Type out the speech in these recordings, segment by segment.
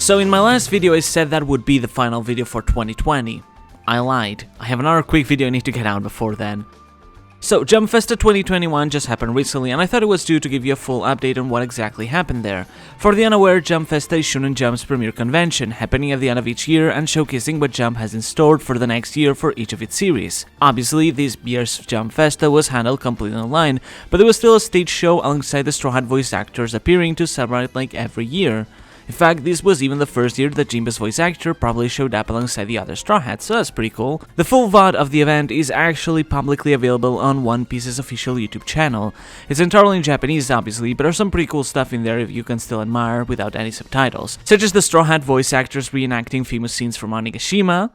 So in my last video I said that would be the final video for 2020. I lied. I have another quick video I need to get out before then. So, Jump Festa 2021 just happened recently, and I thought it was due to give you a full update on what exactly happened there. For the unaware, Jump Festa is Shonen Jump's premier convention, happening at the end of each year and showcasing what Jump has in store for the next year for each of its series. Obviously, this year's Jump Festa was handled completely online, but there was still a stage show alongside the Straw Hat voice actors appearing to celebrate like every year. In fact, this was even the first year that Jinba's voice actor probably showed up alongside the other Straw Hats, so that's pretty cool. The full VOD of the event is actually publicly available on One Piece's official YouTube channel. It's entirely in Japanese, obviously, but there's some pretty cool stuff in there if you can still admire without any subtitles, such as the Straw Hat voice actors reenacting famous scenes from Onigashima,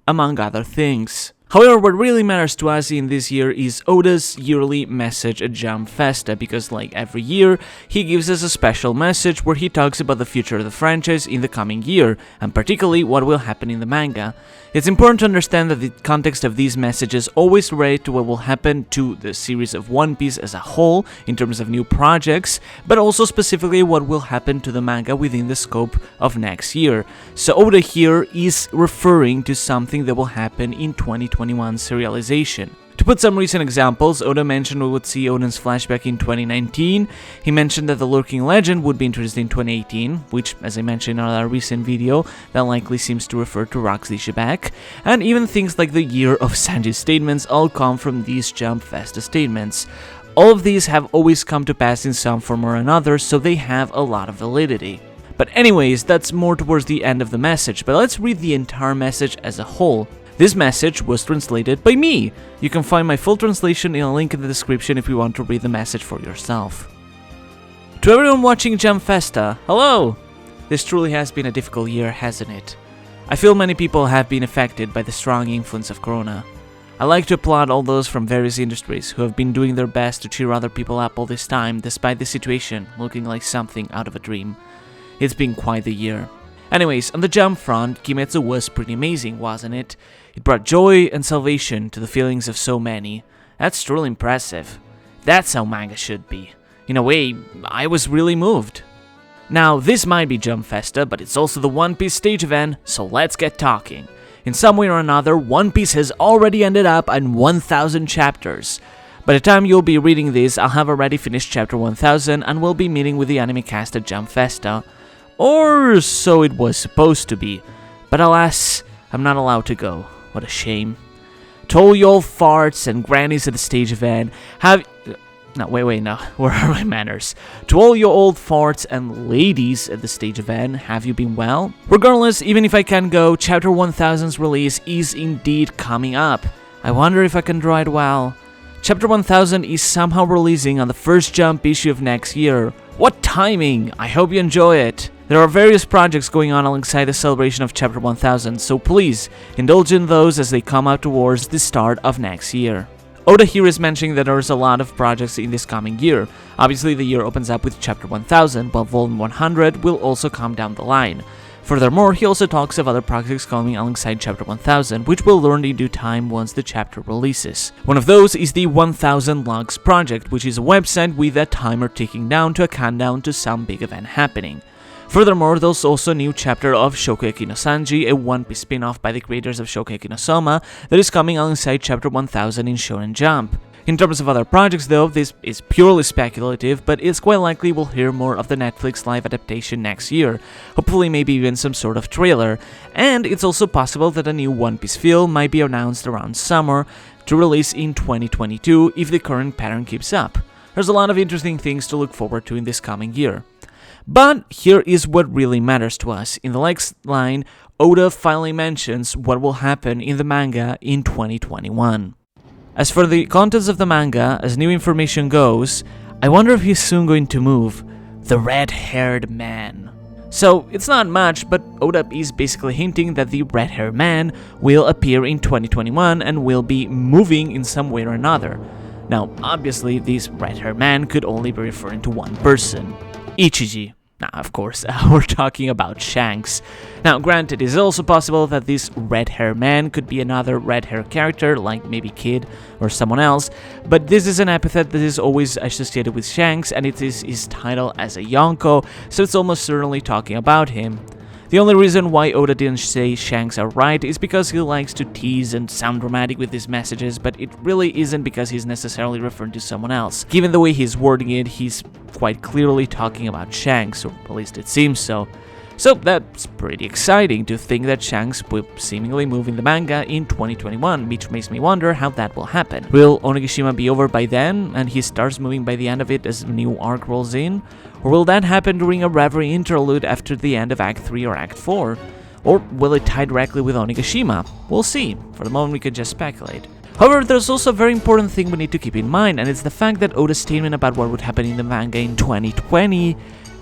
among other things. However, what really matters to us in this year is Oda's yearly message at Jump Festa, because like every year, he gives us a special message where he talks about the future of the franchise in the coming year, and particularly what will happen in the manga. It's important to understand that the context of these messages always relate to what will happen to the series of One Piece as a whole, in terms of new projects, but also specifically what will happen to the manga within the scope of next year. So Oda here is referring to something that will happen in 2021 serialization. To put some recent examples, Oda mentioned we would see Oden's flashback in 2019, he mentioned that the Lurking Legend would be introduced in 2018, which, as I mentioned in our recent video, that likely seems to refer to Roxy Shibak, and even things like the year of Sanji's statements all come from these Jump Festa statements. All of these have always come to pass in some form or another, so they have a lot of validity. But anyways, that's more towards the end of the message, but let's read the entire message as a whole. This message was translated by me. You can find my full translation in a link in the description if you want to read the message for yourself. To everyone watching Jump Festa, hello! This truly has been a difficult year, hasn't it? I feel many people have been affected by the strong influence of Corona. I like to applaud all those from various industries who have been doing their best to cheer other people up all this time despite the situation looking like something out of a dream. It's been quite the year. Anyways, on the Jump front, Kimetsu was pretty amazing, wasn't it? It brought joy and salvation to the feelings of so many. That's truly impressive. That's how manga should be. In a way, I was really moved. Now, this might be Jump Festa, but it's also the One Piece stage event, so let's get talking. In some way or another, One Piece has already ended up in 1000 chapters. By the time you'll be reading this, I'll have already finished chapter 1000 and will be meeting with the anime cast at Jump Festa. Or so it was supposed to be, but alas, I'm not allowed to go. What a shame. To all you old farts and grannies at the stage event, no, where are my manners? To all you old farts and ladies at the stage event, have you been well? Regardless, even if I can't go, chapter 1000's release is indeed coming up. I wonder if I can draw it well. Chapter 1000 is somehow releasing on the first Jump issue of next year. What timing! I hope you enjoy it! There are various projects going on alongside the celebration of Chapter 1000, so please, indulge in those as they come out towards the start of next year. Oda here is mentioning that there's a lot of projects in this coming year. Obviously, the year opens up with Chapter 1000, but Volume 100 will also come down the line. Furthermore, he also talks of other projects coming alongside Chapter 1000, which we'll learn in due time once the chapter releases. One of those is the 1000 Logs project, which is a website with a timer ticking down to a countdown to some big event happening. Furthermore, there's also a new chapter of Shokugeki no Sanji, a One Piece spin-off by the creators of Shokugeki no Soma, that is coming alongside Chapter 1000 in Shonen Jump. In terms of other projects though, this is purely speculative, but it's quite likely we'll hear more of the Netflix live adaptation next year, hopefully maybe even some sort of trailer, and it's also possible that a new One Piece film might be announced around summer to release in 2022 if the current pattern keeps up. There's a lot of interesting things to look forward to in this coming year. But here is what really matters to us. In the next line, Oda finally mentions what will happen in the manga in 2021. As for the contents of the manga, as new information goes, I wonder if he's soon going to move the red-haired man. So, it's not much, but Oda is basically hinting that the red-haired man will appear in 2021 and will be moving in some way or another. Now, obviously, this red-haired man could only be referring to one person. Ichiji. Now, of course, we're talking about Shanks. Now, granted, it is also possible that this red-haired man could be another red-haired character, like maybe Kid or someone else, but this is an epithet that is always associated with Shanks, and it is his title as a Yonko, so it's almost certainly talking about him. The only reason why Oda didn't say Shanks outright is because he likes to tease and sound dramatic with his messages, but it really isn't because he's necessarily referring to someone else. Given the way he's wording it, he's quite clearly talking about Shanks, or at least it seems so. So that's pretty exciting to think that Shanks will seemingly move in the manga in 2021, which makes me wonder how that will happen. Will Onigashima be over by then, and he starts moving by the end of it as a new arc rolls in? Or will that happen during a Reverie interlude after the end of Act 3 or Act 4? Or will it tie directly with Onigashima? We'll see. For the moment we could just speculate. However, there's also a very important thing we need to keep in mind, and it's the fact that Oda's statement about what would happen in the manga in 2020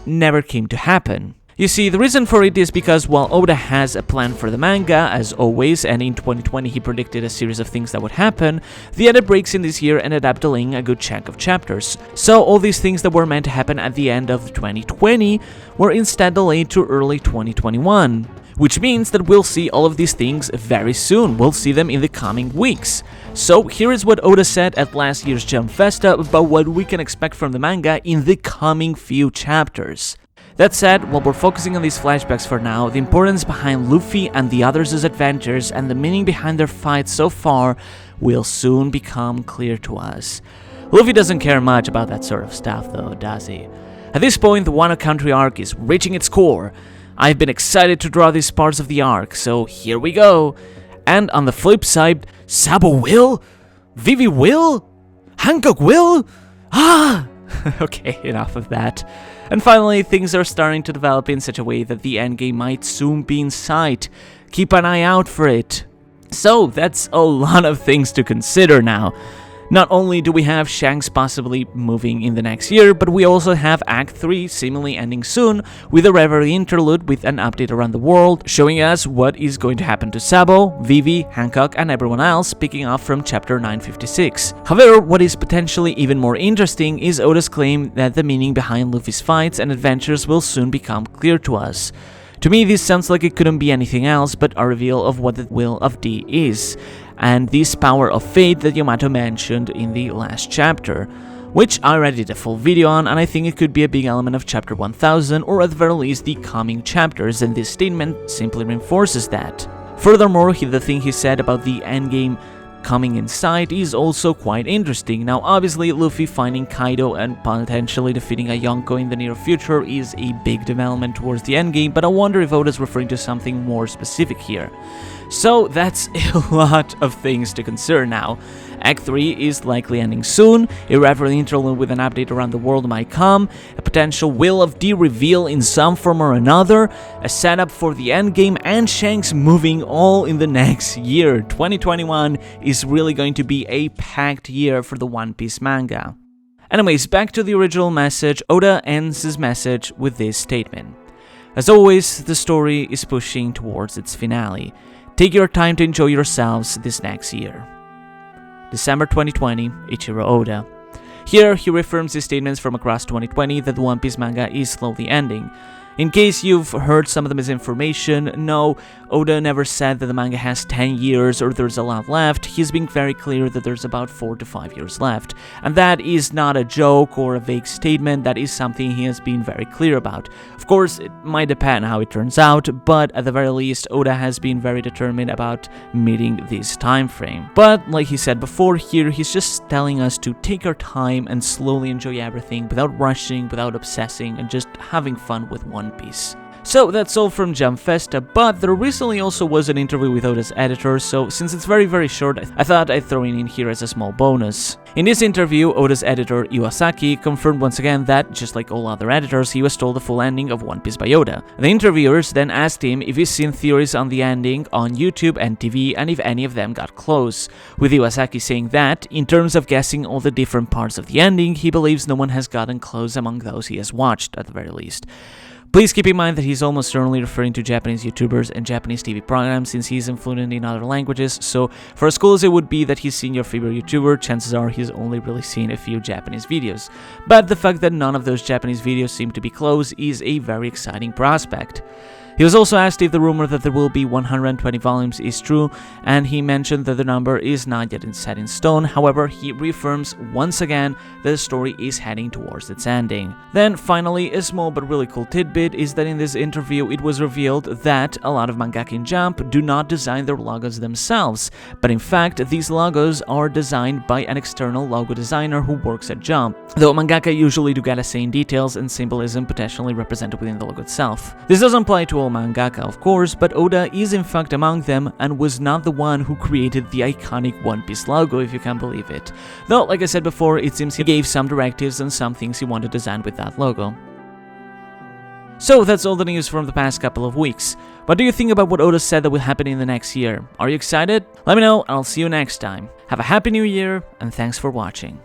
never came to happen. You see, the reason for it is because while Oda has a plan for the manga, as always, and in 2020 he predicted a series of things that would happen, the edit breaks in this year ended up delaying a good chunk of chapters. So all these things that were meant to happen at the end of 2020 were instead delayed to early 2021. Which means that we'll see all of these things very soon, we'll see them in the coming weeks. So here is what Oda said at last year's Jump Festa about what we can expect from the manga in the coming few chapters. That said, while we're focusing on these flashbacks for now, the importance behind Luffy and the others' adventures and the meaning behind their fights so far will soon become clear to us. Luffy doesn't care much about that sort of stuff though, does he? At this point, the Wano Country arc is reaching its core. I've been excited to draw these parts of the arc, so here we go. And on the flip side, Sabo will? Vivi will? Hancock will? Ah! Okay, enough of that. And finally, things are starting to develop in such a way that the endgame might soon be in sight. Keep an eye out for it. So, that's a lot of things to consider now. Not only do we have Shanks possibly moving in the next year, but we also have Act 3 seemingly ending soon, with a Reverie interlude with an update around the world, showing us what is going to happen to Sabo, Vivi, Hancock, and everyone else, picking up from chapter 956. However, what is potentially even more interesting is Oda's claim that the meaning behind Luffy's fights and adventures will soon become clear to us. To me, this sounds like it couldn't be anything else but a reveal of what the will of D is, and this power of fate that Yamato mentioned in the last chapter, which I already did a full video on, and I think it could be a big element of chapter 1000, or at the very least the coming chapters, and this statement simply reinforces that. Furthermore, the thing he said about the endgame coming in sight is also quite interesting. Now, obviously, Luffy finding Kaido and potentially defeating a Yonko in the near future is a big development towards the endgame, but I wonder if Oda's referring to something more specific here. So that's a lot of things to consider now. Act 3 is likely ending soon, a Reverie interlude with an update around the world might come, a potential Will of D reveal in some form or another, a setup for the endgame, and Shanks moving all in the next year. 2021 is really going to be a packed year for the One Piece manga. Anyways, back to the original message. Oda ends his message with this statement. As always, the story is pushing towards its finale. Take your time to enjoy yourselves this next year. December 2020, Eiichiro Oda. Here, he reaffirms his statements from across 2020 that the One Piece manga is slowly ending. In case you've heard some of the misinformation, no, Oda never said that the manga has 10 years or there's a lot left. He's being very clear that there's about 4 to 5 years left. And that is not a joke or a vague statement, that is something he has been very clear about. Of course, it might depend how it turns out, but at the very least, Oda has been very determined about meeting this time frame. But, like he said before, here he's just telling us to take our time and slowly enjoy everything without rushing, without obsessing, and just having fun with One Piece. So that's all from Jump Festa, but there recently also was an interview with Oda's editor, so since it's very short, I thought I'd throw it in here as a small bonus. In this interview, Oda's editor Iwasaki confirmed once again that, just like all other editors, he was told the full ending of One Piece by Oda. The interviewers then asked him if he's seen theories on the ending on YouTube and TV and if any of them got close, with Iwasaki saying that, in terms of guessing all the different parts of the ending, he believes no one has gotten close among those he has watched, at the very least. Please keep in mind that he's almost certainly referring to Japanese YouTubers and Japanese TV programs since he isn't fluent in other languages, so for as cool as it would be that he's seen your favorite YouTuber, chances are he's only really seen a few Japanese videos. But the fact that none of those Japanese videos seem to be close is a very exciting prospect. He was also asked if the rumor that there will be 120 volumes is true, and he mentioned that the number is not yet set in stone. However, he reaffirms once again that the story is heading towards its ending. Then finally, a small but really cool tidbit is that in this interview it was revealed that a lot of mangaka in Jump do not design their logos themselves, but in fact these logos are designed by an external logo designer who works at Jump, though mangaka usually do get a say in details and symbolism potentially represented within the logo itself. This doesn't apply to all mangaka, of course, but Oda is in fact among them and was not the one who created the iconic One Piece logo, if you can believe it. Though, like I said before, it seems he gave some directives and some things he wanted designed with that logo. So that's all the news from the past couple of weeks. What do you think about what Oda said that will happen in the next year? Are you excited? Let me know and I'll see you next time. Have a happy new year and thanks for watching.